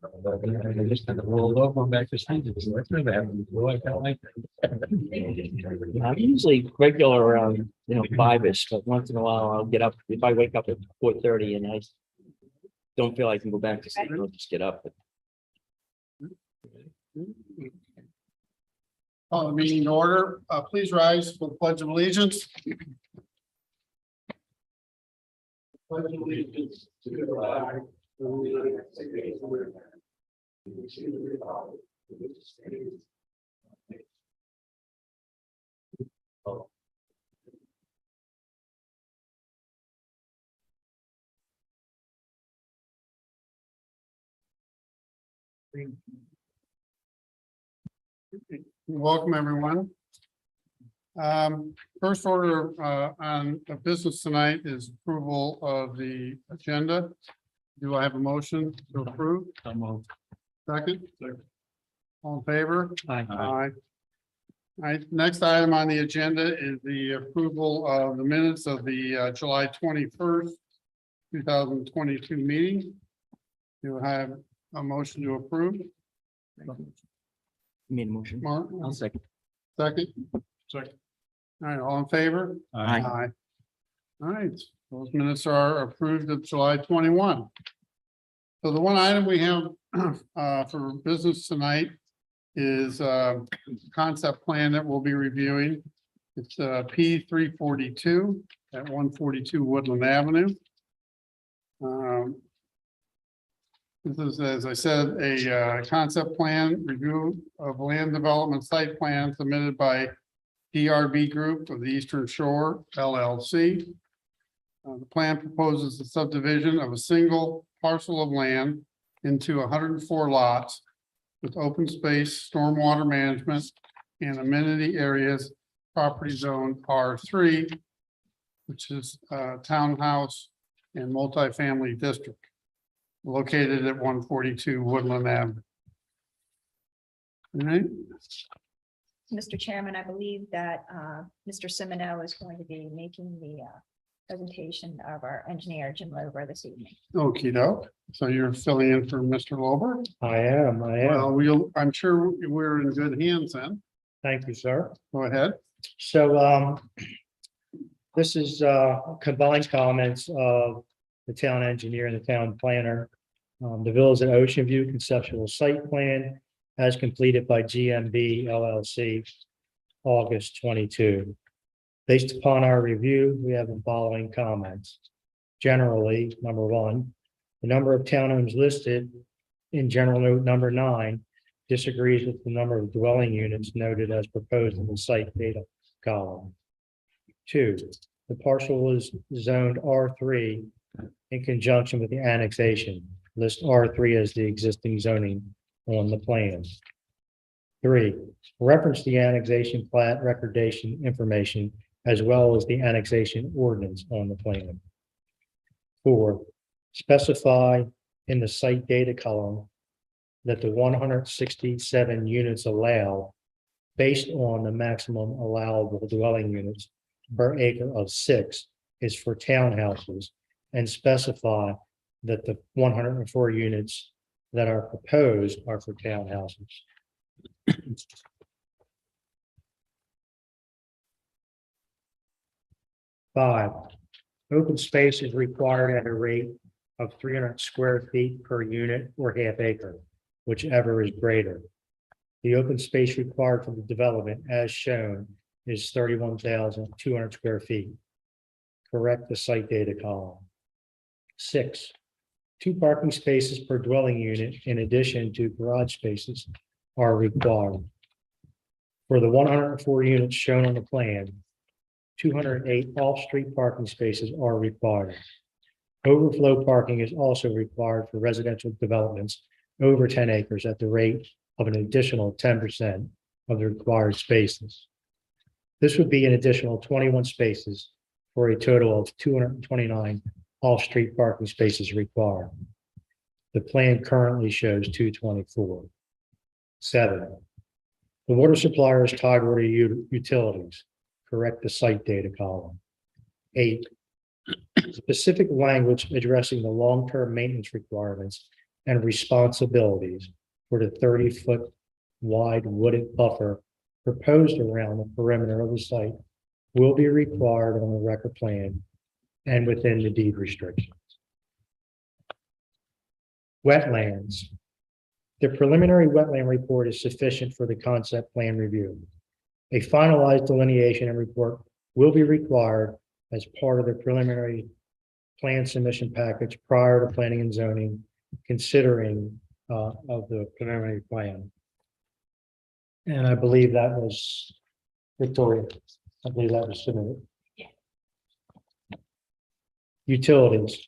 I just kind of rolled over and back to sleep. That's never happened before. I felt like that. I'm usually regular around, 5-ish, but once in a while I'll get up. If I wake up at 4:30 and I don't feel I can go back to sleep, I'll just get up. Call the meeting to order. Please rise for the pledge of allegiance. Pledge of allegiance to the flag of the United States of America, and to the republic for which it stands, Welcome, everyone. First order on the business tonight is approval of the agenda. Do I have a motion to approve? Second? All in favor? Aye. Aye. All right, next item on the agenda is the approval of the minutes of the July 21st, 2022 meeting. Do I have a motion to approve? Made a motion. Mark, I'll second. second? Second. All right, all in favor? Aye. Aye. All right, those minutes are approved of July 21. So the one item we have for business tonight is concept plan that we'll be reviewing. It's P 342 at 142 Woodland Avenue. This is, as I said, a concept plan review of land development site plan submitted by DRB Group of the Eastern Shore LLC. The plan proposes the subdivision of a single parcel of land into 104 lots with open space, stormwater management, and amenity areas, property zone R3, which is townhouse and multifamily district, located at 142 Woodland Avenue. All right, Mr. Chairman, I believe that Mr. Semino is going to be making the presentation of our engineer, Jim Lober, this evening. okey doke. So you're filling in for Mr. Lober? I am. Well, I'm sure we're in good hands then. Thank you, sir. Go ahead. So this is combined comments of the town engineer and the town planner. The Villas at Ocean View conceptual site plan as completed by GMB LLC, August 22. Based upon our review, we have the following comments. Generally, number one, the number of townhomes listed in general note number 9 disagrees with the number of dwelling units noted as proposed in the site data column. 2, the parcel is zoned R3 in conjunction with the annexation. List R3 as the existing zoning on the plan. 3, reference the annexation plat recordation information as well as the annexation ordinance on the plan. 4, specify in the site data column that the 167 units allowed based on the maximum allowable dwelling units per acre of 6 is for townhouses, and specify that the 104 units that are proposed are for townhouses. 5, open space is required at a rate of 300 square feet per unit or half acre, whichever is greater. The open space required for the development as shown is 31,200 square feet. Correct the site data column. 6, 2 parking spaces per dwelling unit in addition to garage spaces are required. For the 104 units shown on the plan, 208 off-street parking spaces are required. Overflow parking is also required for residential developments over 10 acres at the rate of an additional 10% of the required spaces. This would be an additional 21 spaces for a total of 229 off-street parking spaces required. The plan currently shows 224. 7, the water supplier is Tidewater Utilities. Correct the site data column. 8, specific language addressing the long-term maintenance requirements and responsibilities for the 30-foot wide wooded buffer proposed around the perimeter of the site will be required on the record plan and within the deed restrictions. Wetlands. The preliminary wetland report is sufficient for the concept plan review. A finalized delineation and report will be required as part of the preliminary plan submission package prior to planning and zoning considering of the preliminary plan. And I believe that was Victoria. I believe that was submitted. Utilities.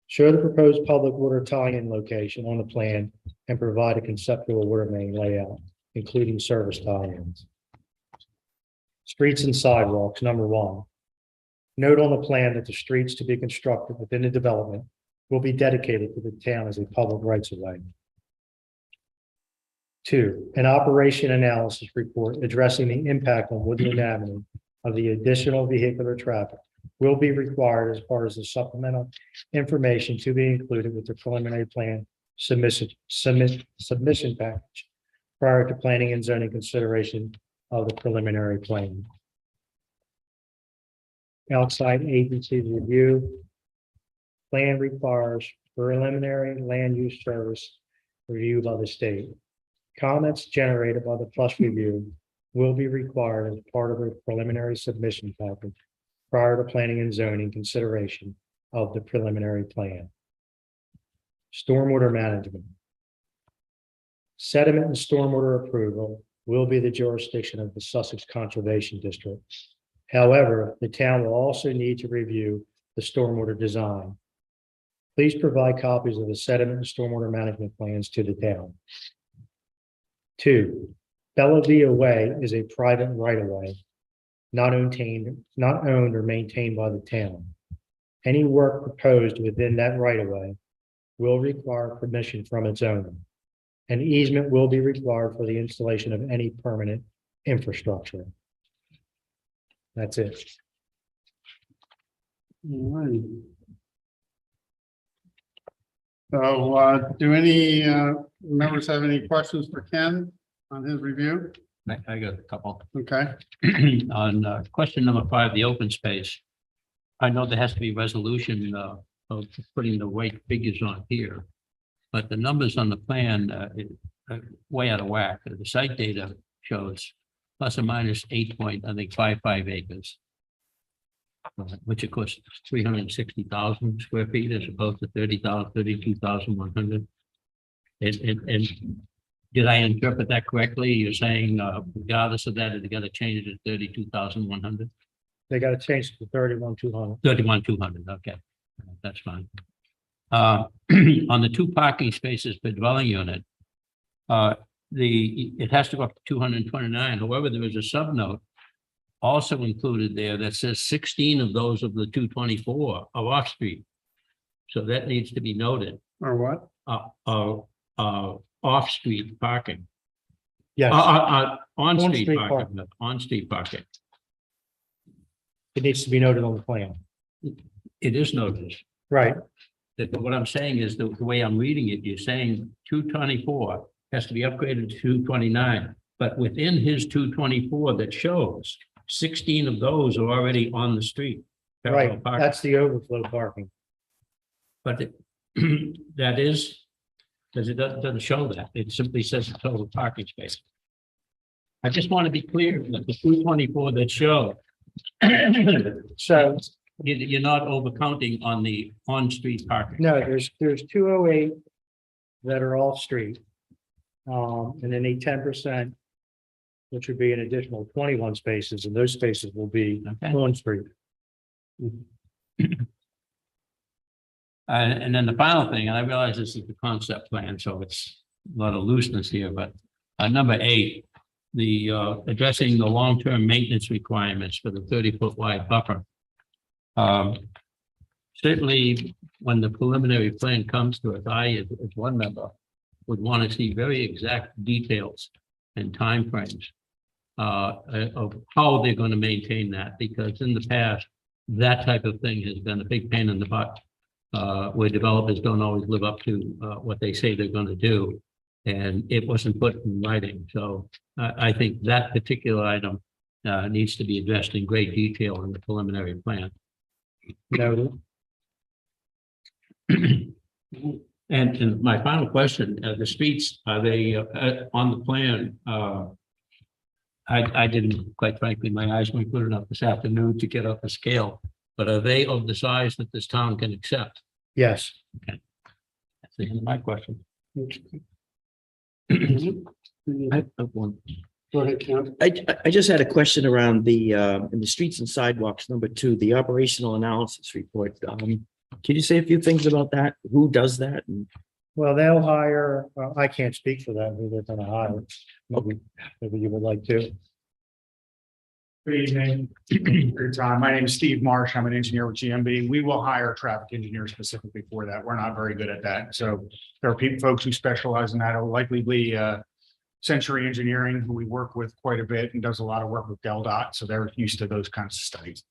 Show the proposed public water tie-in location on the plan and provide a conceptual water main layout, including service tie-ins. Streets and sidewalks, number 1. Note on the plan that the streets to be constructed within the development will be dedicated to the town as a public rights of way. 2, an operation analysis report addressing the impact on Woodland Avenue of the additional vehicular traffic will be required as part of the supplemental information to be included with the preliminary plan submission package prior to planning and zoning consideration of the preliminary plan. Outside agency review. Plan requires preliminary land use service review by the state. Comments generated by the plus review will be required as part of the preliminary submission package prior to planning and zoning consideration of the preliminary plan. Stormwater management. Sediment and stormwater approval will be the jurisdiction of the Sussex Conservation District. However, the town will also need to review the stormwater design. Please provide copies of the sediment and stormwater management plans to the town. 2, Bellavia Way is a private right-of-way, not owned or maintained by the town. Any work proposed within that right-of-way will require permission from its owner. An easement will be required for the installation of any permanent infrastructure. That's it. All right. So, do any members have any questions for Ken on his review? I got a couple. Okay, On question number 5, the open space. I know there has to be resolution of putting the right figures on here. But the numbers on the plan are way out of whack. The site data shows plus or minus 8.55 acres. Which of course is 360,000 square feet as opposed to 32,100. And did I interpret that correctly? You're saying regardless of that, they got to change it to 32,100? They got to change it to 31,200. 31,200, okay, that's fine. On the 2 parking spaces per dwelling unit, it has to go up to 229. However, there is a subnote also included there that says 16 of those of the 224 are off-street. So that needs to be noted, or what? off-street parking. Yes, On-street On-street parking, on-street parking. it needs to be noted on the plan. It is noted. Right, That what I'm saying is the way I'm reading it, you're saying 224 has to be upgraded to 229, but within his 224 that shows 16 of those are already on the street. parallel right. parking. That's the overflow parking. But that is, because it doesn't show that. It simply says the total parking space. I just want to be clear that the 224 that show, So, you're not overcounting on the on-street parking. no, there's 208 that are off street. And then a 10%, which would be an additional 21 spaces, and those spaces will be Okay. on street. And then the final thing, and I realize this is the concept plan, so it's a lot of looseness here, but number 8, the addressing the long-term maintenance requirements for the 30-foot wide buffer. Certainly, when the preliminary plan comes to us, I, as one member, would want to see very exact details and timeframes of how they're going to maintain that, because in the past, that type of thing has been a big pain in the butt. where developers don't always live up to what they say they're going to do. And it wasn't put in writing. So I think that particular item needs to be addressed in great detail in the preliminary plan. Noted. And my final question, the streets, are they on the plan? I didn't, quite frankly, my eyes weren't good enough this afternoon to get up a scale, but are they of the size that this town can accept? Yes. That's the end of my question. I have one. Go ahead, Ken. I just had a question around the, in the streets and sidewalks, number 2, the operational analysis report. Can you say a few things about that? Who does that? And Well, they'll hire, I can't speak for them, who they're gonna hire. Maybe you would like to. Good evening. Good time. My name is Steve Marsh. I'm an engineer with GMB. We will hire traffic engineers specifically for that. We're not very good at that. So there are folks who specialize in that. It'll likely be Century Engineering, who we work with quite a bit and does a lot of work with DelDOT. So they're used to those kinds of studies.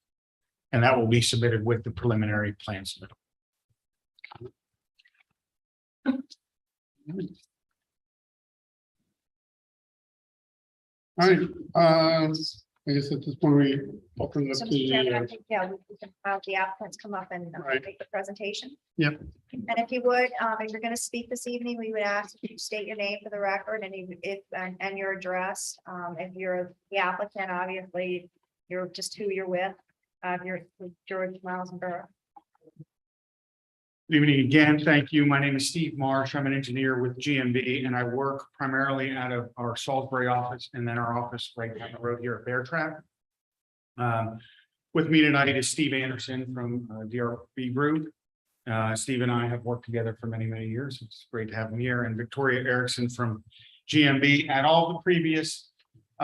And that will be submitted with the preliminary plan submittal. All right, I guess at this point we open it So, up to Mr. Chairman, I the, think, yeah, we can have the applicants come up and Right. make the presentation. Yep. And if you would, if you're going to speak this evening, we would ask if you state your name for the record and and your address. If you're the applicant, obviously, you're just who you're with. If you're with George Miles and Borough. Good evening again. Thank you. My name is Steve Marsh. I'm an engineer with GMB and I work primarily out of our Salisbury office and then our office right down the road here at Bear Trap. With me tonight is Steve Anderson from DRB Group. Steve and I have worked together for many, many years. It's great to have him here, and Victoria Erickson from GMB. At all the previous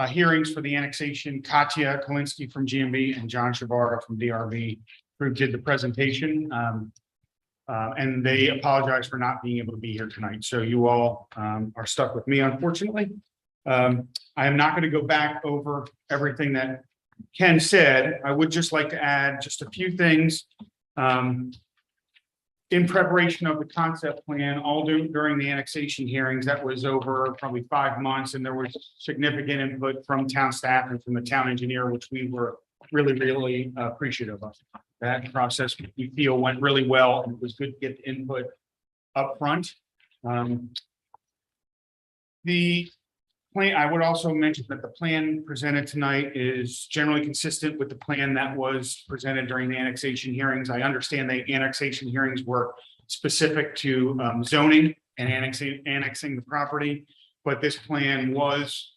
hearings for the annexation, Katya Kalinsky from GMB and John Shavara from DRB Group did the presentation. And they apologize for not being able to be here tonight. So you all are stuck with me, unfortunately. I am not going to go back over everything that Ken said. I would just like to add just a few things. In preparation of the concept plan, all during the annexation hearings, that was over probably 5 months, and there was significant input from town staff and from the town engineer, which we were really, really appreciative of. That process, we feel, went really well, and it was good to get the input up front. The plan, I would also mention that the plan presented tonight is generally consistent with the plan that was presented during the annexation hearings. I understand the annexation hearings were specific to zoning and annexing the property, but this plan was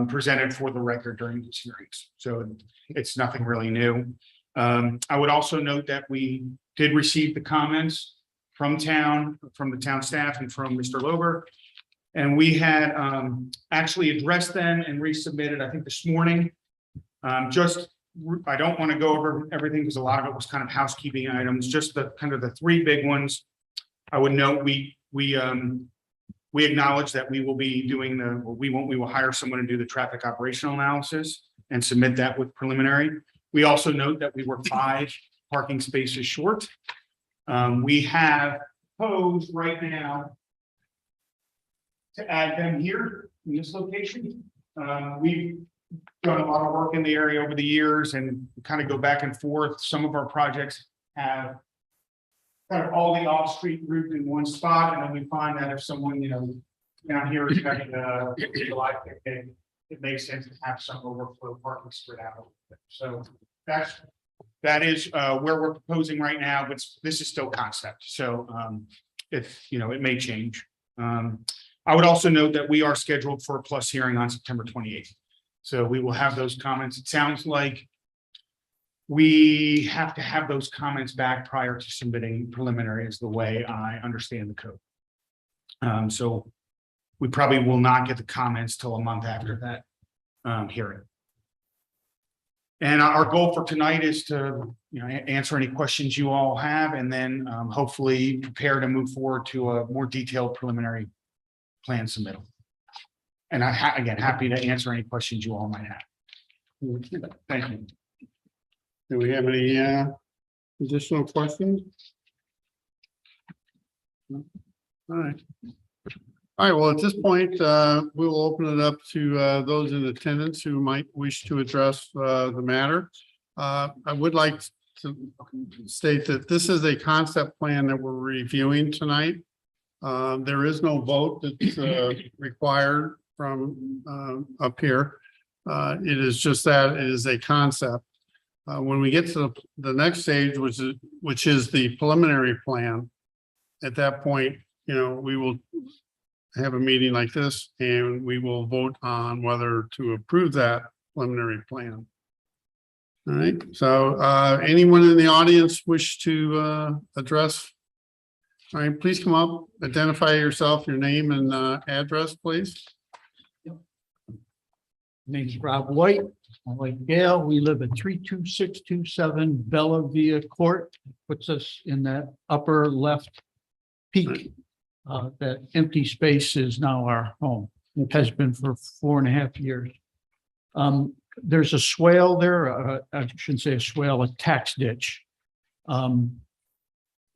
presented for the record during these hearings. So it's nothing really new. I would also note that we did receive the comments from the town staff and from Mr. Lober. And we had actually addressed them and resubmitted, I think, this morning. I don't want to go over everything because a lot of it was kind of housekeeping items, just the kind of the 3 big ones. I would note we acknowledge that we will be doing we will hire someone to do the traffic operational analysis and submit that with preliminary. We also note that we were 5 parking spaces short. We have proposed right now to add them here in this location. We've done a lot of work in the area over the years and kind of go back and forth. Some of our projects have kind of all the off-street route in one spot, and then we find that if someone, down here is having a July picnic, it makes sense to have some overflow parking spread out a little bit. So that is where we're proposing right now, but this is still concept. So it may change. I would also note that we are scheduled for a plus hearing on September 28th. So we will have those comments. It sounds like we have to have those comments back prior to submitting preliminary is the way I understand the code. So we probably will not get the comments till a month after that hearing. And our goal for tonight is to answer any questions you all have, and then hopefully prepare to move forward to a more detailed preliminary plan submittal. And again, happy to answer any questions you all might have. Thank you. do we have any additional questions? All right. All right, well, at this point, we will open it up to those in attendance who might wish to address the matter. I would like to state that this is a concept plan that we're reviewing tonight. There is no vote that's required from up here. It is just that it is a concept. When we get to the next stage, which is the preliminary plan, at that point, you know, we will have a meeting like this and we will vote on whether to approve that preliminary plan. All right, so anyone in the audience wish to address? All right, please come up, identify yourself, your name and address, please. Name's Rob White. I'm like Gail. We live at 32627 Bella Via Court. Puts us in that upper left peak. That empty space is now our home. It has been for 4.5 years. There's a swale there. I shouldn't say a swale, a tax ditch.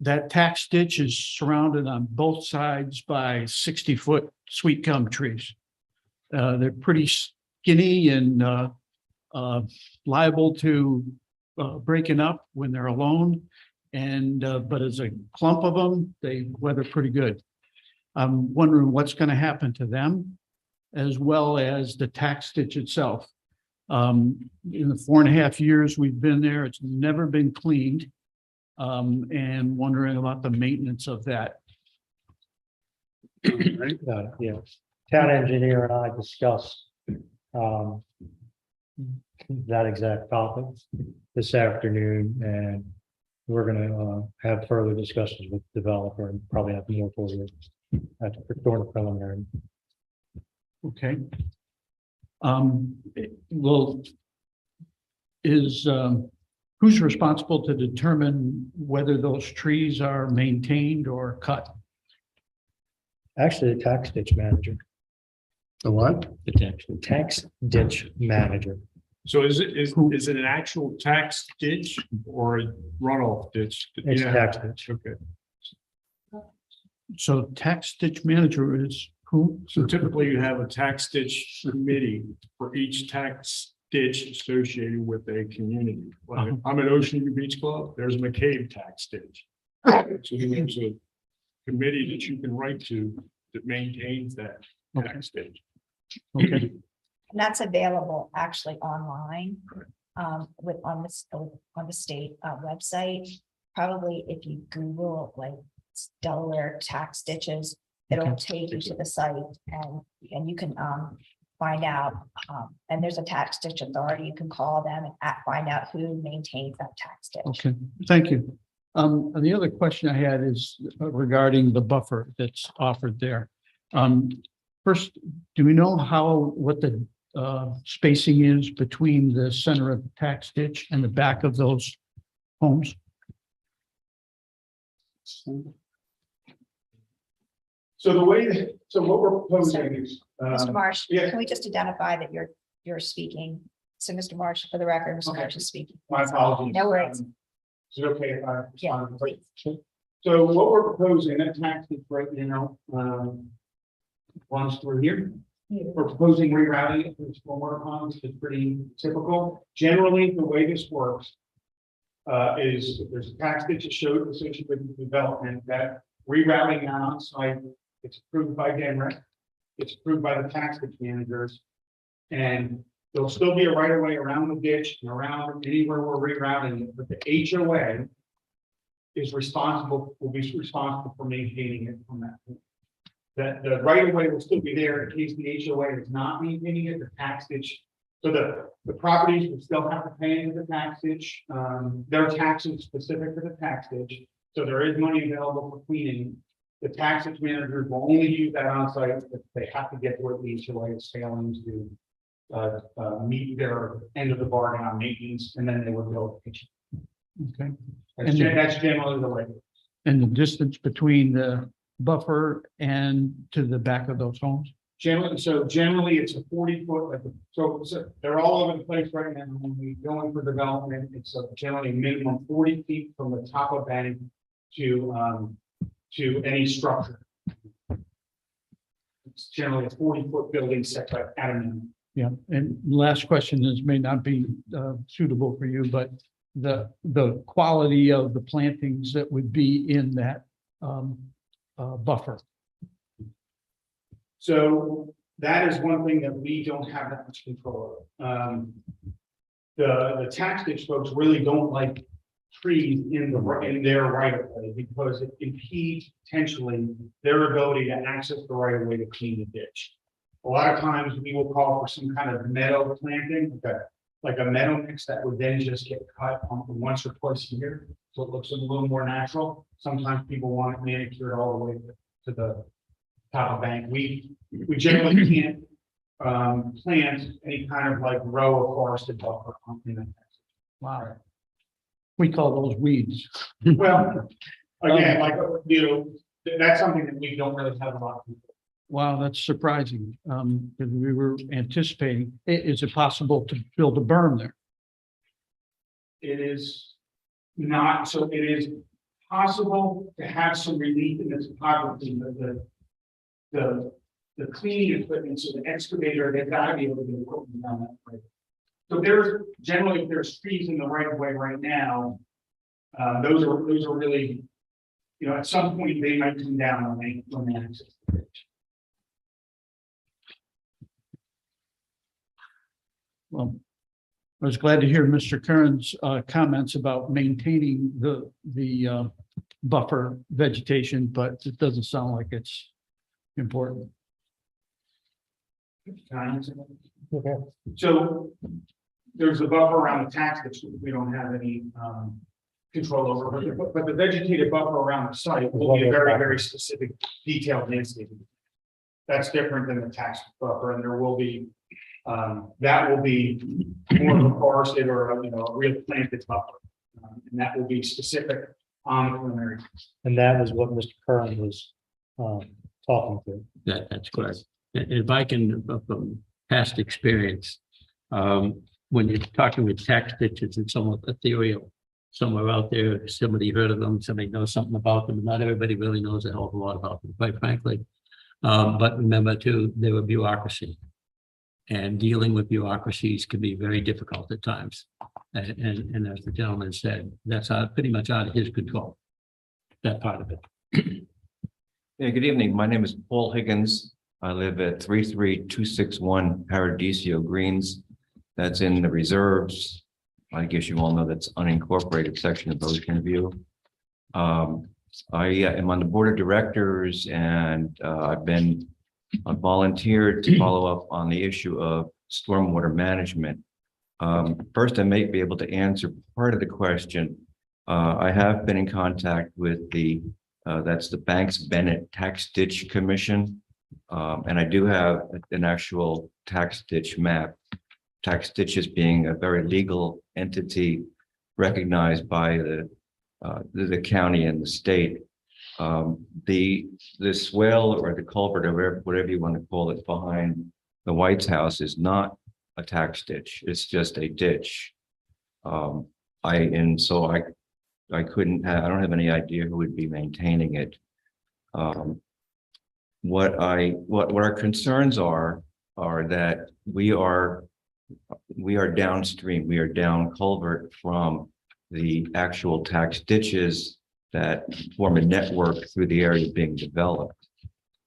That tax ditch is surrounded on both sides by 60-foot sweet gum trees. They're pretty skinny and liable to breaking up when they're alone. And but as a clump of them, they weather pretty good. I'm wondering what's going to happen to them, as well as the tax ditch itself. In the 4.5 years we've been there, it's never been cleaned. And wondering about the maintenance of that. All right. Yeah, town engineer and I discussed that exact topic this afternoon, and we're gonna have further discussions with the developer and probably have more for you at the preliminary. Okay. Well, is who's responsible to determine whether those trees are maintained or cut? Actually, the tax ditch manager, The what? The tax. tax ditch manager. So is it an actual tax ditch or a runoff ditch? It's Yeah. tax ditch. Okay, So tax ditch manager is who? so typically you have a tax ditch committee for each tax ditch associated with a community. Like, I'm at Ocean View Beach Club, there's a McCabe tax ditch. So there's a committee that you can write to that maintains that tax ditch. Okay, And that's available actually online, on the state website. Probably if you Google like Delaware tax ditches, it'll take you to the site and you can find out. And there's a tax ditch authority. You can call them and find out who maintains that tax ditch. okay, thank you. And the other question I had is regarding the buffer that's offered there. First, do we know what the spacing is between the center of the tax ditch and the back of those homes? So what we're proposing is. Mr. Marsh, yeah. can we just identify that you're speaking? So Mr. Marsh, for the record, Mr. Okay. Marsh is speaking. My apologies. No worries. Is it okay if I Yeah, respond? please. So what we're proposing, that tax is right now, runs through here. We're proposing rerouting it through stormwater ponds, which is pretty typical. Generally, the way this works is if there's a tax ditch associated with the development, that rerouting on site, it's approved by DENREC, it's approved by the tax ditch managers, and there'll still be a right of way around the ditch and around anywhere we're rerouting it, but the HOA is responsible, will be responsible for maintaining it from that point. That the right of way will still be there in case the HOA is not maintaining it, the tax ditch. So the properties will still have to pay into the tax ditch, their taxes specific to the tax ditch. So there is money available for cleaning. The tax ditch managers will only use that on site if they have to get to where the HOA is failing to meet their end of the bargain on maintenance, and then they would build. Okay, That's generally the way. and the distance between the buffer and to the back of those homes? Generally it's a 40-foot, so they're all over the place right now. When we go in for development, it's generally minimum 40 feet from the top of bank to to any structure. It's generally a 40-foot building setback at a minimum. Yeah, and last question is may not be suitable for you, but the quality of the plantings that would be in that buffer. So that is one thing that we don't have that much control of. The tax ditch folks really don't like trees in their right of way because it impedes potentially their ability to access the right of way to clean the ditch. A lot of times we will call for some kind of meadow planting, like a meadow mix that would then just get cut on once or twice a year. So it looks a little more natural. Sometimes people want it manicured all the way to the top of bank. We generally can't plant any kind of like row of forested buffer in that. Wow. We call those weeds. Well, again, like, that's something that we don't really have a lot of people. Wow, that's surprising, because we were anticipating, is it possible to build a berm there? It is not, so it is possible to have some relief in the topography, but the cleaning equipment, so the excavator, they've got to be able to get equipment down that way. So there's generally, if there's trees in the right of way right now, those are really, at some point they might come down when they access the ditch. Well, I was glad to hear Mr. Kern's comments about maintaining the buffer vegetation, but it doesn't sound like it's important. Can I answer that? Okay. So there's a buffer around the tax ditch we don't have any control over, but the vegetative buffer around the site will be a very, very specific detailed landscaping. That's different than the tax buffer, and there will be that will be more of a forested or a real planted buffer, and that will be specific on the preliminary. And that was what Mr. Kern was talking to. That's correct. And if I can, from past experience, when you're talking with tax ditches, it's somewhat ethereal. Somewhere out there, somebody heard of them, somebody knows something about them, and not everybody really knows a hell of a lot about them, quite frankly. But remember too, they're a bureaucracy. And dealing with bureaucracies can be very difficult at times. And as the gentleman said, that's pretty much out of his control, that part of it. Yeah, good evening. My name is Paul Higgins. I live at 33261 Paradiso Greens. That's in the reserves. I guess you all know that's unincorporated section of Ocean View. I am on the board of directors, and I've been volunteered to follow up on the issue of stormwater management. First, I may be able to answer part of the question. I have been in contact with that's the Banks Bennett Tax Ditch Commission. And I do have an actual tax ditch map. Tax ditches being a very legal entity recognized by the county and the state. The swale or the culvert or whatever you want to call it behind the White's house is not a tax ditch. It's just a ditch. I don't have any idea who would be maintaining it. What our concerns are that we are downstream. We are down culvert from the actual tax ditches that form a network through the area being developed.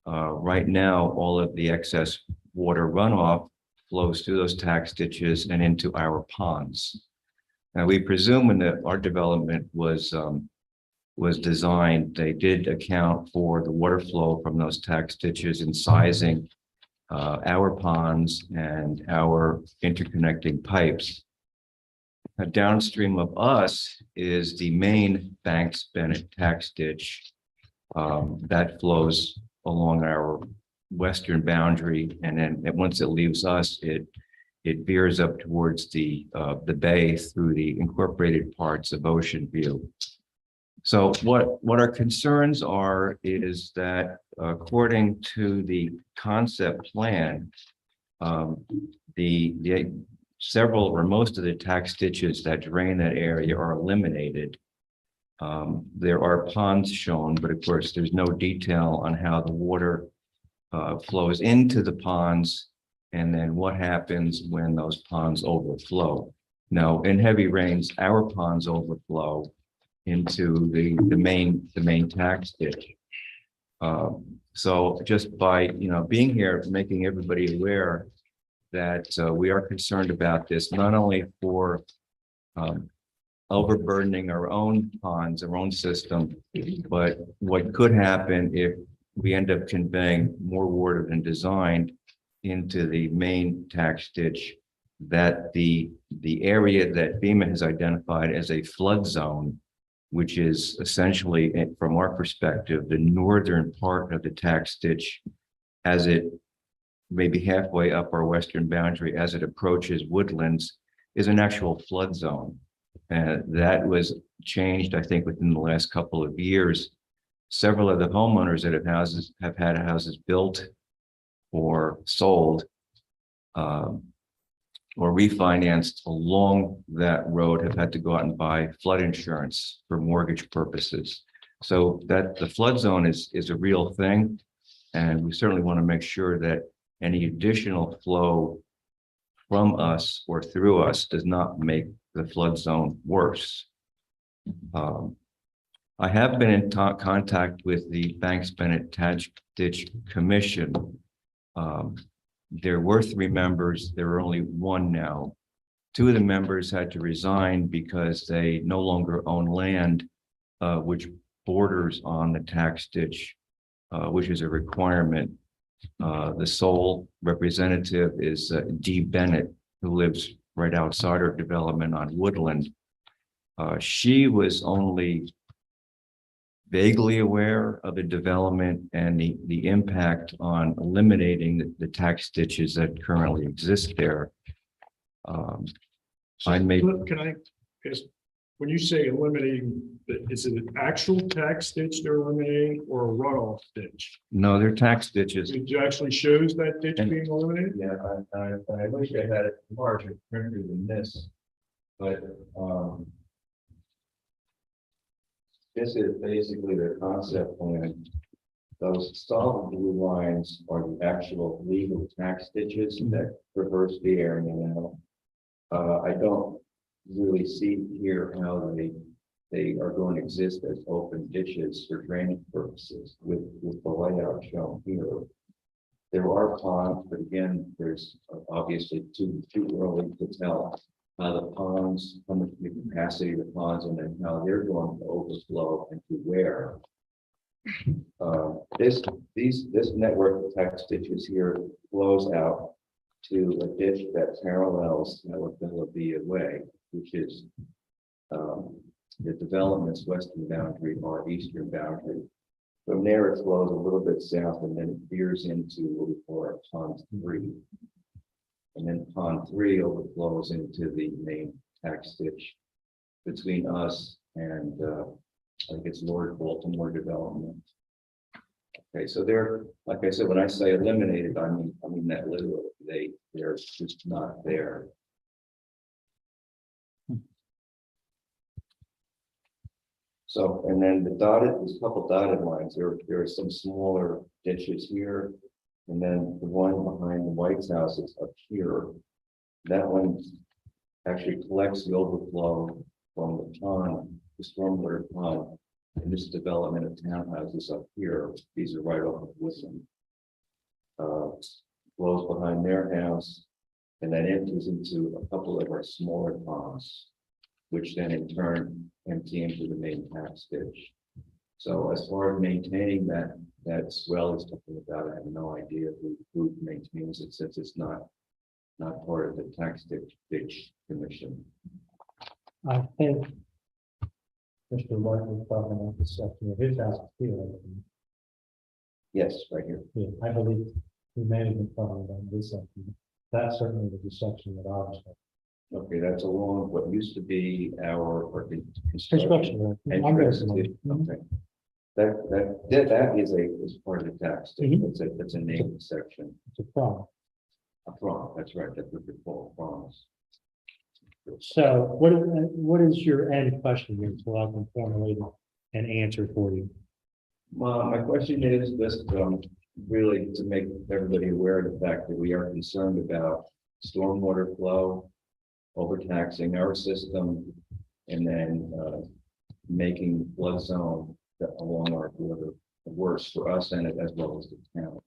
Right now, all of the excess water runoff flows through those tax ditches and into our ponds. Now, we presume when our development was designed, they did account for the water flow from those tax ditches in sizing our ponds and our interconnecting pipes. Now, downstream of us is the main Banks Bennett tax ditch that flows along our western boundary, and then once it leaves us, it veers up towards the bay through the incorporated parts of Ocean View. So what our concerns are is that according to the concept plan, the several or most of the tax ditches that drain that area are eliminated. There are ponds shown, but of course, there's no detail on how the water flows into the ponds and then what happens when those ponds overflow. Now, in heavy rains, our ponds overflow into the main tax ditch. So just by, being here, making everybody aware that we are concerned about this, not only for overburdening our own ponds, our own system, but what could happen if we end up conveying more water than designed into the main tax ditch, that the area that FEMA has identified as a flood zone, which is essentially, from our perspective, the northern part of the tax ditch, as it maybe halfway up our western boundary, as it approaches Woodlands, is an actual flood zone. That was changed, I think, within the last couple of years. Several of the homeowners that have had houses built or sold or refinanced along that road have had to go out and buy flood insurance for mortgage purposes. So that the flood zone is a real thing. And we certainly want to make sure that any additional flow from us or through us does not make the flood zone worse. I have been in contact with the Banks Bennett Tax Ditch Commission. There were 3 members, there are only 1 now. 2 of the members had to resign because they no longer own land which borders on the tax ditch, which is a requirement. The sole representative is Dee Bennett, who lives right outside our development on Woodland. She was only vaguely aware of the development and the impact on eliminating the tax ditches that currently exist there. I may, Can I ask, when you say eliminating, is it an actual tax ditch they're eliminating or a runoff ditch? no, they're tax ditches. It actually shows that ditch being eliminated? Yeah, I wish I had it larger printer than this, but this is basically the concept plan. Those solid blue lines are the actual legal tax ditches that traverse the area now. I don't really see here how they are going to exist as open ditches for drainage purposes with the layout shown here. There are ponds, but again, there's obviously too early to tell how the ponds, how much the capacity of the ponds, and then how they're going to overflow and to where. This network of tax ditches here flows out to a ditch that parallels Philadelphia Way, which is the development's western boundary or eastern boundary. From there, it flows a little bit south and then it veers into what we call Pond 3. And then Pond 3 overflows into the main tax ditch between us and I think it's Lord Baltimore Development. Okay, so they're, like I said, when I say eliminated, I mean that literally. They're just not there. So, and then there's a couple dotted lines. There are some smaller ditches here. And then the one behind the White's house is up here. That one actually collects the overflow from the pond, the stormwater pond. And this development of townhouses up here, these are right off of Woodland. Flows behind their house and then empties into a couple of our smaller ponds, which then in turn empty into the main tax ditch. So as far as maintaining that swell is talking about, I have no idea who maintains it since it's not part of the tax ditch commission. I think Mr. Martin was talking about the section of his house here. Yes, right here. Yeah, I believe he may have been talking about this section. That certainly was the section that I was. Okay, that's along what used to be our Construction. I'm entrance. guessing. Okay. That is part of the tax. Mhm. That's a named section. It's a problem. A prom, that's right, that's what we call proms. So what is your end question here? So I can formulate an answer for you. Well, my question is just really to make everybody aware of the fact that we are concerned about stormwater flow, overtaxing our system, and then making flood zone along our border worse for us and as well as the town.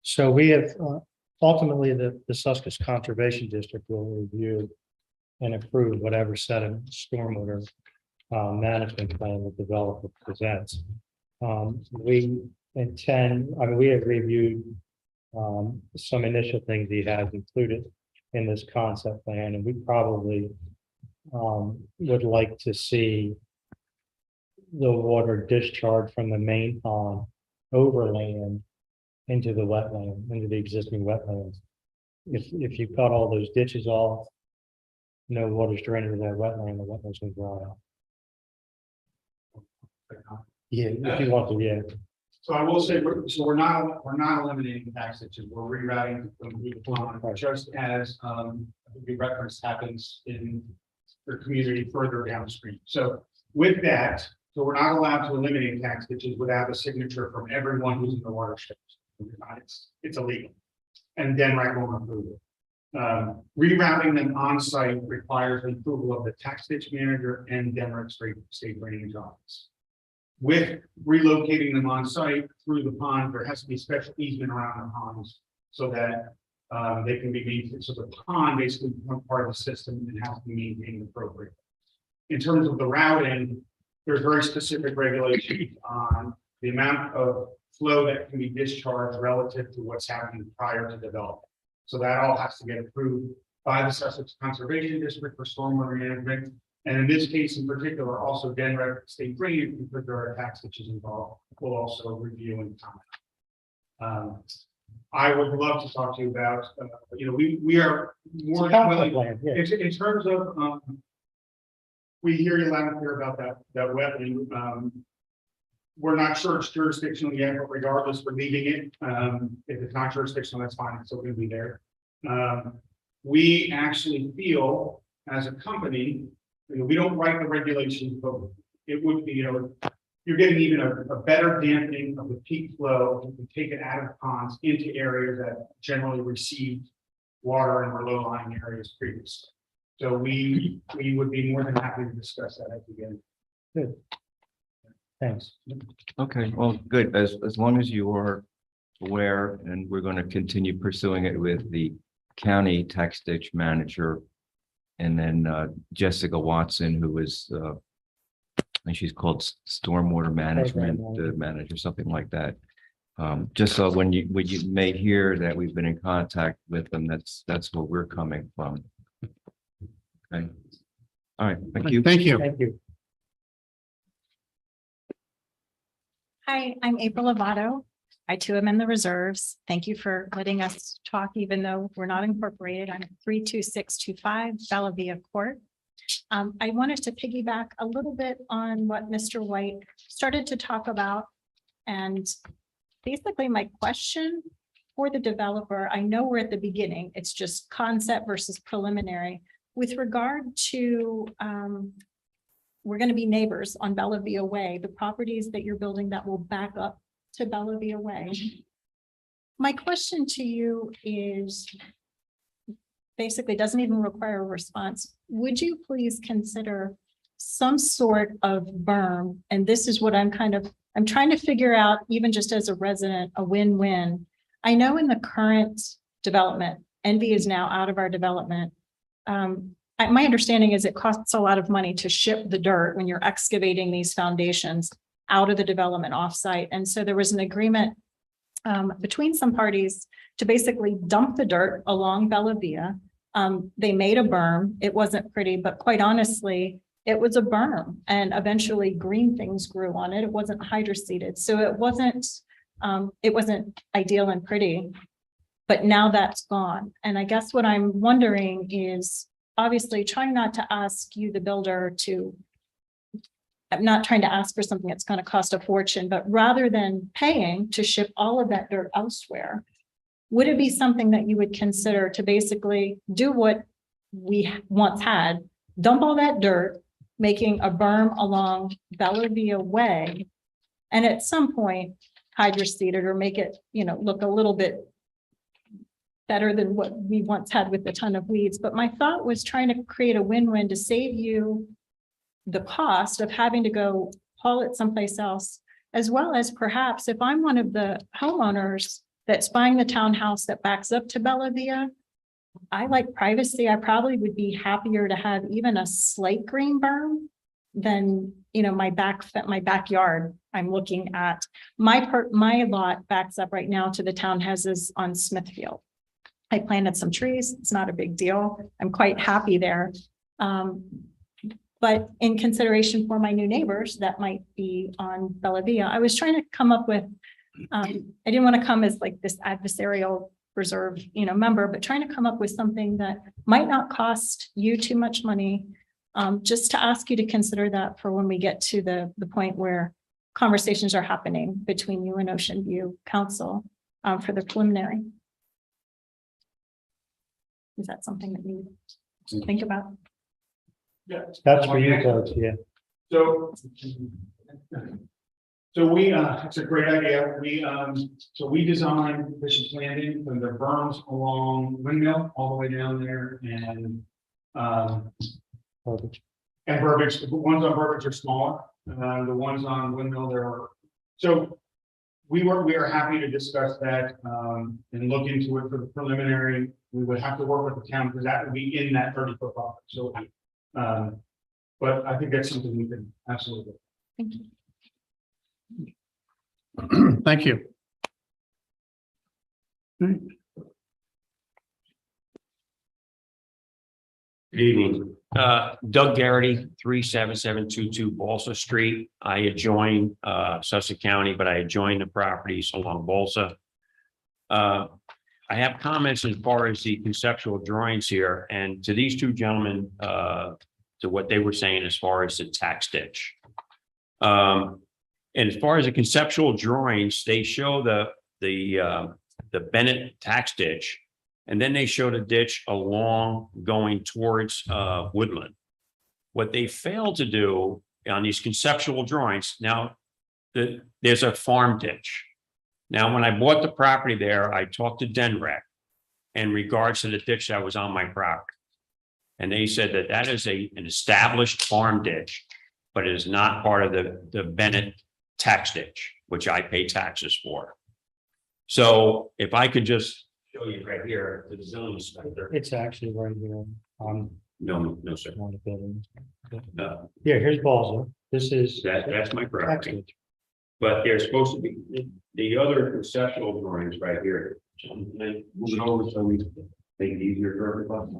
So we have, ultimately, the Susquehanna Conservation District will review and approve whatever set of stormwater management plan the developer presents. We intend, I mean, we have reviewed some initial things he has included in this concept plan, and we probably would like to see the water discharge from the main pond overland into the wetland, into the existing wetlands. If you cut all those ditches off, no water's draining to that wetland, the wetlands will dry out. Yeah, if you want to, yeah. So I will say, we're not eliminating tax ditches, we're rerouting them through the pond, just as, we referenced happens in the community further downstream. So with that, so we're not allowed to eliminate tax ditches without a signature from everyone who's in the watershed. It's illegal. And then won't approve it. Rerouting them on site requires approval of the tax ditch manager and Denmark State Drainage Office. With relocating them on site through the pond, there has to be special easement around the ponds so that they can be maintained. So the pond basically becomes part of the system and has to be maintained appropriately. In terms of the routing, there's very specific regulations on the amount of flow that can be discharged relative to what's happening prior to development. So that all has to get approved by the Sussex Conservation District for stormwater management. And in this case in particular, also Denver State Drainage, because there are tax ditches involved, will also review and comment. I would love to talk to you about, we are more than willing. Plan, yeah. In terms of, we hear you loud and clear about that wetland. We're not sure it's jurisdictional yet, but regardless, we're leaving it. If it's not jurisdictional, that's fine. It's still going to be there. We actually feel as a company, we don't write the regulations, but it would be, you're getting even a better dampening of the peak flow. You can take it out of ponds into areas that generally received water in our low-lying areas previously. So we would be more than happy to discuss that as we get. Good. Thanks. Okay, well, good, as long as you are aware, and we're going to continue pursuing it with the county tax ditch manager. And then Jessica Watson, who is, I think she's called stormwater management manager, something like that. Just so when you may hear that we've been in contact with them, that's where we're coming from. Okay. All right, thank you. Thank you. Thank you. Hi, I'm April Lovato. I too am in the reserves. Thank you for letting us talk, even though we're not incorporated. I'm at 32625 Bellavia Court. I wanted to piggyback a little bit on what Mr. White started to talk about. And basically my question for the developer, I know we're at the beginning, it's just concept versus preliminary. With regard to, we're going to be neighbors on Bellavia Way, the properties that you're building that will back up to Bellavia Way. My question to you is, basically doesn't even require a response. Would you please consider some sort of berm? And this is what I'm trying to figure out, even just as a resident, a win-win. I know in the current development, Envy is now out of our development. My understanding is it costs a lot of money to ship the dirt when you're excavating these foundations out of the development offsite. And so there was an agreement between some parties to basically dump the dirt along Bellavia. They made a berm. It wasn't pretty, but quite honestly, it was a berm, and eventually green things grew on it. It wasn't hydroseeded. So it wasn't ideal and pretty, but now that's gone. And I guess what I'm wondering is, obviously trying not to ask you, the builder, I'm not trying to ask for something that's going to cost a fortune, but rather than paying to ship all of that dirt elsewhere, would it be something that you would consider to basically do what we once had, dump all that dirt, making a berm along Bellavia Way. And at some point, hydroseed it or make it, look a little bit better than what we once had with a ton of weeds. But my thought was trying to create a win-win to save you the cost of having to go haul it someplace else, as well as perhaps if I'm one of the homeowners that's buying the townhouse that backs up to Bellavia, I like privacy. I probably would be happier to have even a slate green berm than, my backyard. I'm looking at my lot backs up right now to the townhouses on Smithfield. I planted some trees. It's not a big deal. I'm quite happy there. But in consideration for my new neighbors that might be on Bellavia, I was trying to come up with, I didn't want to come as like this adversarial reserve, member, but trying to come up with something that might not cost you too much money. Just to ask you to consider that for when we get to the point where conversations are happening between you and Ocean View Council for the preliminary. Is that something that you think about? Yeah. That's for you folks, yeah. So it's a great idea. We designed Bishop's Landing from the berms along Windmill all the way down there and Perfect. Burbage. The ones on Burbage are smaller. The ones on Windmill, we are happy to discuss that and look into it for the preliminary. We would have to work with the town because that would be in that 30-foot buffer. So, but I think that's something we can absolutely. Thank you. Thank you. Good evening. Doug Garrity, 37722 Balsa Street. I adjoin Sussex County, but I adjoin the properties along Balsa. I have comments as far as the conceptual drawings here, and to these two gentlemen, to what they were saying as far as the tax ditch. And as far as the conceptual drawings, they show the Bennett tax ditch. And then they showed a ditch along going towards Woodland. What they failed to do on these conceptual drawings, now there's a farm ditch. Now, when I bought the property there, I talked to Denrec in regards to the ditch that was on my property. And they said that that is an established farm ditch, but it is not part of the Bennett tax ditch, which I pay taxes for. So if I could just show you right here, the zoning inspector. It's actually right here on No, sir. one of the buildings. No, Here, here's Balsa. This is. that's my property. But there's supposed to be the other conceptual drawings right here. Move it over so we make it easier for everybody.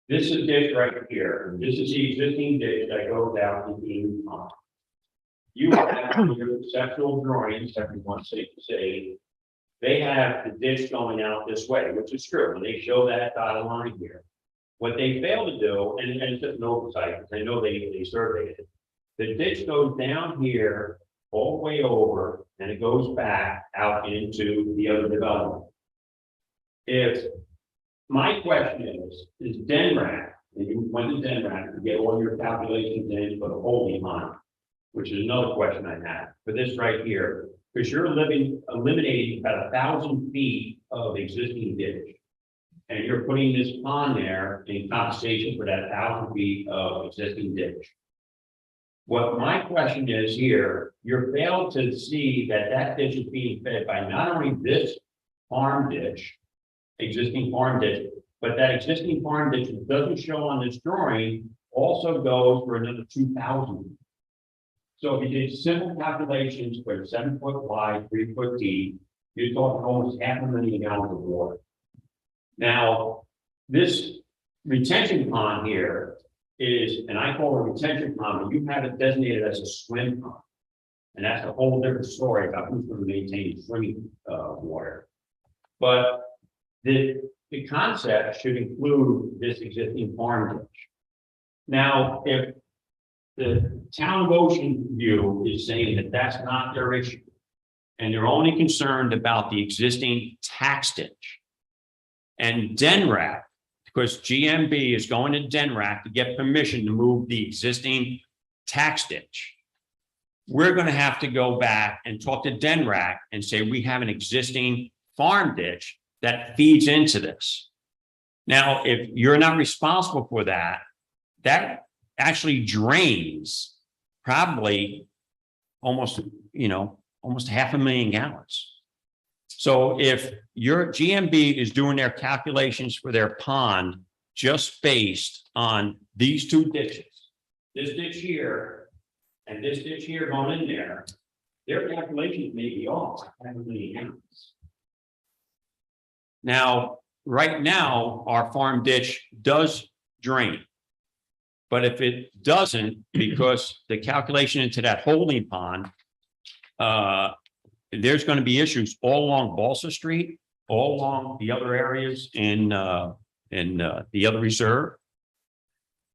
This is ditch right here. This is the existing ditch that goes out to the pond. You have your conceptual drawings, everyone's safe to say, they have the ditch going out this way, which is true, and they show that dotted line here. What they fail to do, and it's just an oversight, because I know they surveyed it. The ditch goes down here, all the way over, and it goes back out into the other development. If my question is Denrac, and you went to Denrac to get all your calculations in for the holding line, which is another question I have for this right here, because you're eliminating about 1,000 feet of existing ditch. And you're putting this pond there in compensation for that 1,000 feet of existing ditch. What my question is here, you're failed to see that that ditch is being fed by not only this farm ditch, existing farm ditch, but that existing farm ditch that doesn't show on this drawing also goes for another 2,000. So if you did simple calculations for 7 foot wide, 3 foot deep, you're talking almost 500,000 gallons of water. Now, this retention pond here is, and I call it a retention pond, but you have it designated as a swim pond. And that's a whole different story about who's going to maintain swimming water. But the concept should include this existing farm ditch. Now, if the town of Ocean View is saying that that's not their issue, and they're only concerned about the existing tax ditch, And DENRAC, because GMB is going to DENRAC to get permission to move the existing tax ditch. We're going to have to go back and talk to DENRAC and say, we have an existing farm ditch that feeds into this. Now, if you're not responsible for that, that actually drains probably almost, almost 500,000 gallons. So if your GMB is doing their calculations for their pond just based on these two ditches, this ditch here and this ditch here going in there, their calculations may be off 500,000 gallons. Now, right now, our farm ditch does drain. But if it doesn't, because the calculation into that holding pond, there's going to be issues all along Balsa Street, all along the other areas in the other reserve.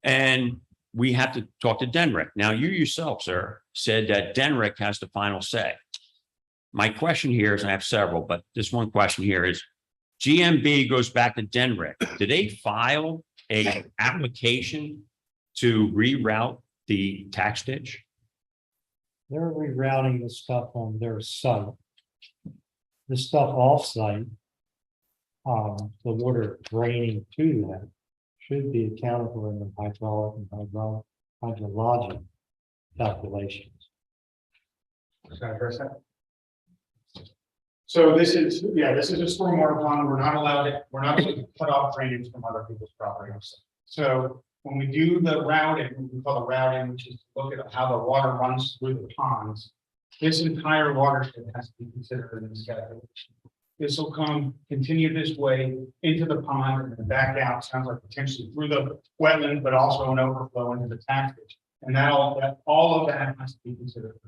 And we have to talk to DENREC. Now, you yourself, sir, said that DENREC has the final say. My question here is, and I have several, but this one question here is, GMB goes back to DENREC. Did they file a application to reroute the tax ditch? They're rerouting the stuff on their site. The stuff off-site, the water draining to that should be accounted for in the hydraulic and hydrologic calculations. So this is a stormwater pond. We're not allowed to cut off drainage from other people's properties. So when we do the routing, we call the routing, which is to look at how the water runs through the ponds. This entire watershed has to be considered in this calculation. This will continue this way into the pond and then back out, sounds like potentially through the wetland, but also an overflow into the tax ditch. And all of that has to be considered.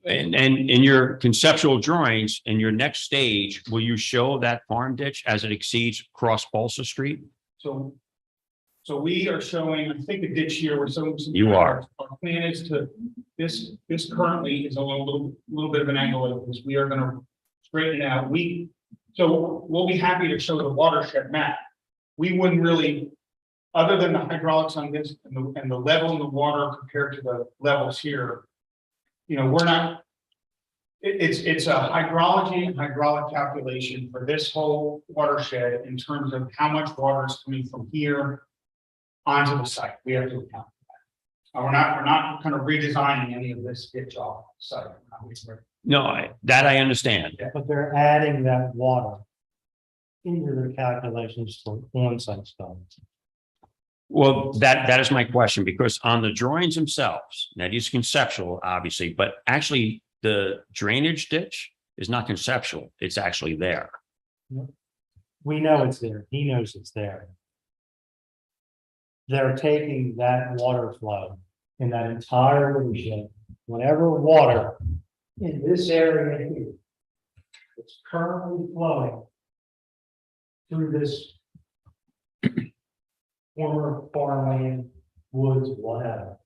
And in your conceptual drawings, in your next stage, will you show that farm ditch as it exceeds cross Balsa Street? So we are showing, I think, a ditch here where some. You are. Our plan is to, this currently is a little bit of an angle because we are gonna straighten it out. So we'll be happy to show the watershed map. We wouldn't really, other than the hydraulics on this and the level in the water compared to the levels here, we're not, it's a hydrology and hydraulic calculation for this whole watershed in terms of how much water is coming from here onto the site. We have to account for that. We're not kind of redesigning any of this ditch off site. No, I understand. But they're adding that water into their calculations for on-site stuff. Well, that is my question, because on the drawings themselves, now these are conceptual, obviously, but actually the drainage ditch is not conceptual. It's actually there. We know it's there. He knows it's there. They're taking that water flow in that entire region, whenever water in this area here, it's currently flowing through this former farmland, woods, whatever.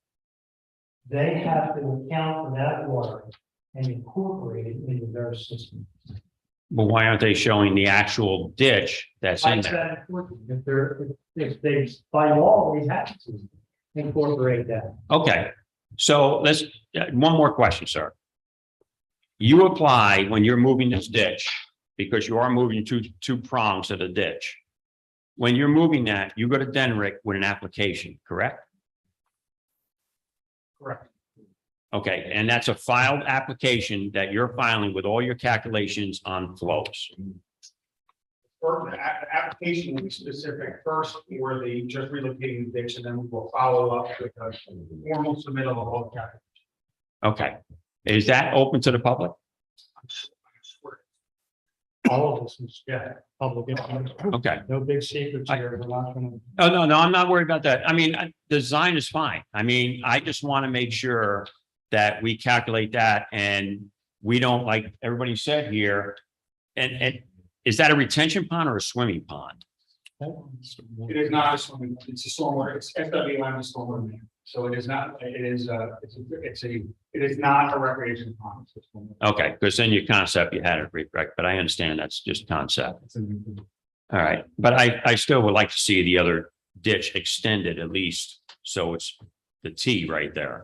They have to account for that water and incorporate it into their system. But why aren't they showing the actual ditch that's in there? If they, by law, we have to incorporate that. Okay, so let's, one more question, sir. You apply when you're moving this ditch, because you are moving two prongs of the ditch. When you're moving that, you go to DENREC with an application, correct? Correct. Okay, and that's a filed application that you're filing with all your calculations on flows. For the application will be specific first for the just relocating the ditch, and then we'll follow up with a formal submittal of all the calculations. Okay, is that open to the public? All of this is, public information. Okay. No big secrets here. We're not gonna. Oh, no, I'm not worried about that. I mean, design is fine. I mean, I just want to make sure that we calculate that and we don't, like everybody said here. And is that a retention pond or a swimming pond? It is not a swimming, it's a stormwater, it's FWM stormwater man. So it is not, it is not a recreation pond. It's a stormwater. Okay, because in your concept, you had it right, but I understand that's just concept. All right, but I still would like to see the other ditch extended at least, so it's the T right there.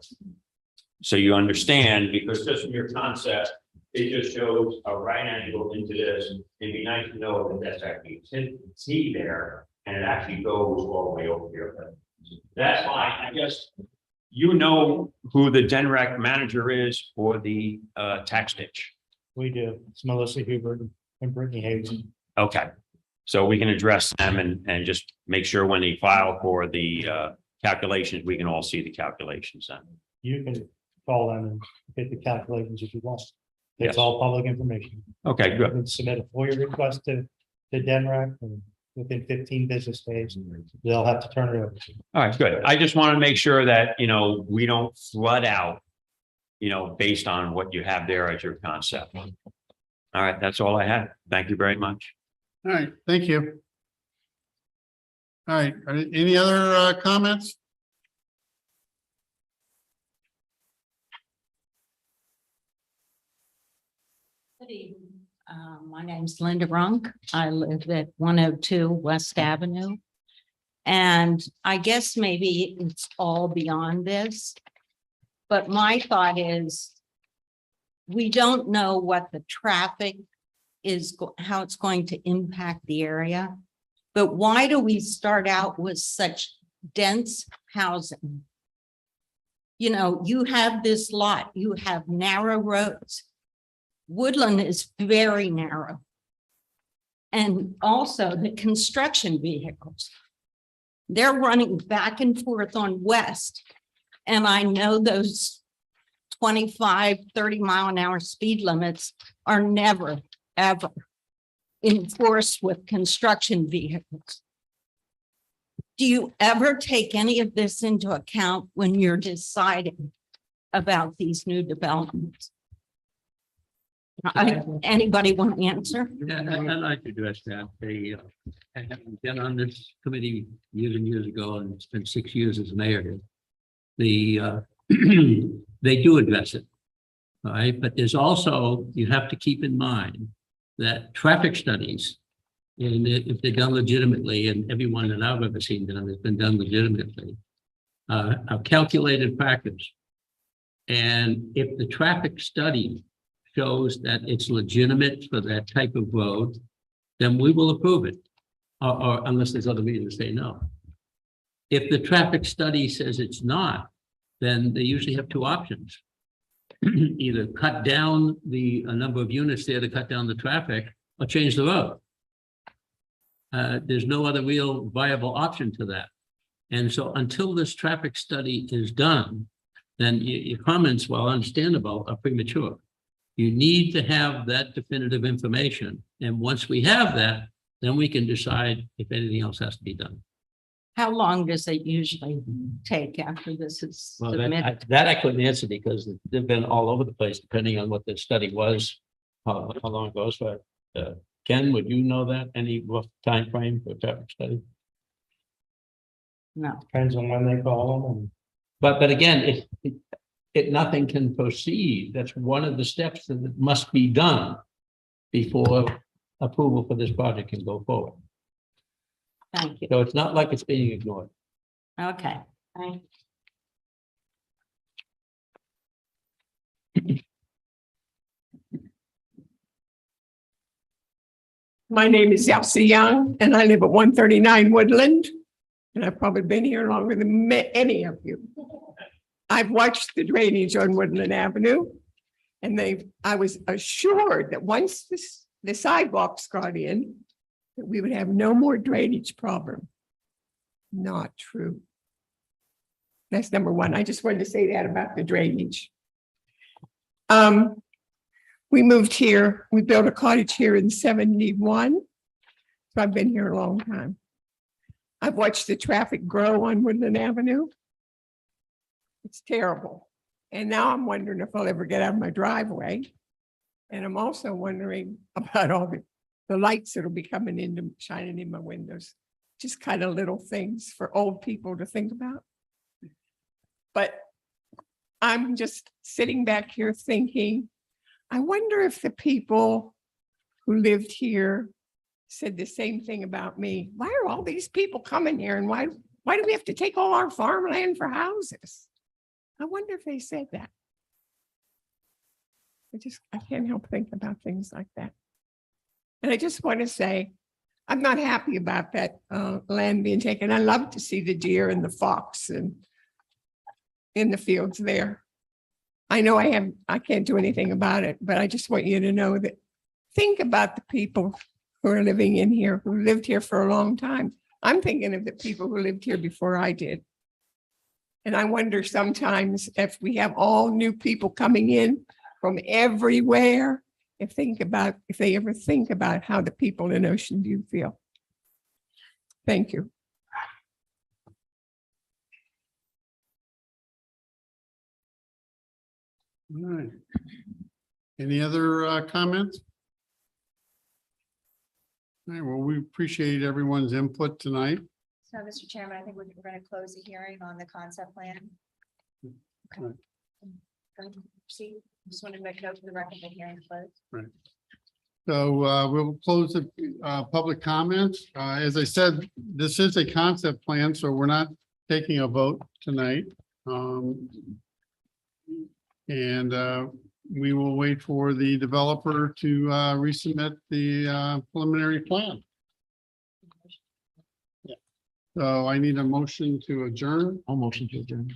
So you understand, because just from your concept, it just shows a right angle into this. It'd be nice to know that that's actually a T there, and it actually goes all the way over here. But that's fine, I guess. You know who the Denrec manager is for the tax ditch. We do. It's Melissa Hubert and Brittany Hayes. Okay, so we can address them and just make sure when they file for the calculations, we can all see the calculations then. You can call them and get the calculations if you want. Yes. It's all public information. Okay, You good. can submit a FOIA request to DENREC and within 15 business days, they'll have to turn it over. All right, good. I just want to make sure that, we don't flood out, based on what you have there as your concept. All right, that's all I had. Thank you very much. All right, thank you. All right, any other comments? Good evening. My name's Linda Runk. I live at 102 West Avenue. And I guess maybe it's all beyond this. But my thought is, we don't know what the traffic is, how it's going to impact the area. But why do we start out with such dense housing? You have this lot, you have narrow roads. Woodland is very narrow. And also the construction vehicles. They're running back and forth on West. And I know those 25, 30-mile-an-hour speed limits are never, ever enforced with construction vehicles. Do you ever take any of this into account when you're deciding about these new developments? Anybody want to answer? Yeah, I'd like to address that. I haven't been on this committee years and years ago, and it's been 6 years as mayor here. They do address it. All right, but there's also, you have to keep in mind that traffic studies, and if they're done legitimately, and everyone that I've ever seen done has been done legitimately, are calculated factors. And if the traffic study shows that it's legitimate for that type of road, then we will approve it, or unless there's other reason to say no. If the traffic study says it's not, then they usually have two options. Either cut down the number of units there to cut down the traffic, or change the road. There's no other real viable option to that. And so until this traffic study is done, then your comments, while understandable, are premature. You need to have that definitive information. And once we have that, then we can decide if anything else has to be done. How long does it usually take after this is Well, submitted? that I couldn't answer because they've been all over the place, depending on what the study was, how long it goes for. Ken, would you know that? Any rough time frame for traffic study? No. Depends on when they call them. But again, if nothing can proceed, that's one of the steps that must be done before approval for this project can go forward. Thank you. So it's not like it's being ignored. Okay. Thank My name is Elsie Young, and I live at 139 Woodland. And I've probably been here longer than any of you. I've watched the drainage on Woodland Avenue. And I was assured that once the sidewalks got in, that we would have no more drainage problem. Not true. That's number one. I just wanted to say that about the drainage. We moved here, we built a cottage here in 71. So I've been here a long time. I've watched the traffic grow on Woodland Avenue. It's terrible. And now I'm wondering if I'll ever get out of my driveway. And I'm also wondering about all the lights that'll be coming in, shining in my windows. Just kind of little things for old people to think about. But I'm just sitting back here thinking, I wonder if the people who lived here said the same thing about me. Why are all these people coming here and why do we have to take all our farmland for houses? I wonder if they said that. I can't help thinking about things like that. And I just want to say, I'm not happy about that land being taken. I love to see the deer and the fox and in the fields there. I know I can't do anything about it, but I just want you to know that think about the people who are living in here, who lived here for a long time. I'm thinking of the people who lived here before I did. And I wonder sometimes if we have all new people coming in from everywhere, if they ever think about how the people in Ocean View feel. Thank you. All right. Any other comments? All right, well, we appreciate everyone's input tonight. So, Mr. Chairman, I think we're going to close the hearing on the concept plan. Okay. Right. Go ahead, proceed. Just wanted to make note of the record that hearing is closed. So we'll close the public comments. As I said, this is a concept plan, so we're not taking a vote tonight. And we will wait for the developer to resubmit the preliminary plan. Yeah. So I need a motion to adjourn. I'll motion to adjourn.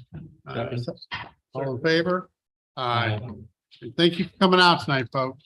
All in favor? Aye. Thank you for coming out tonight, folks.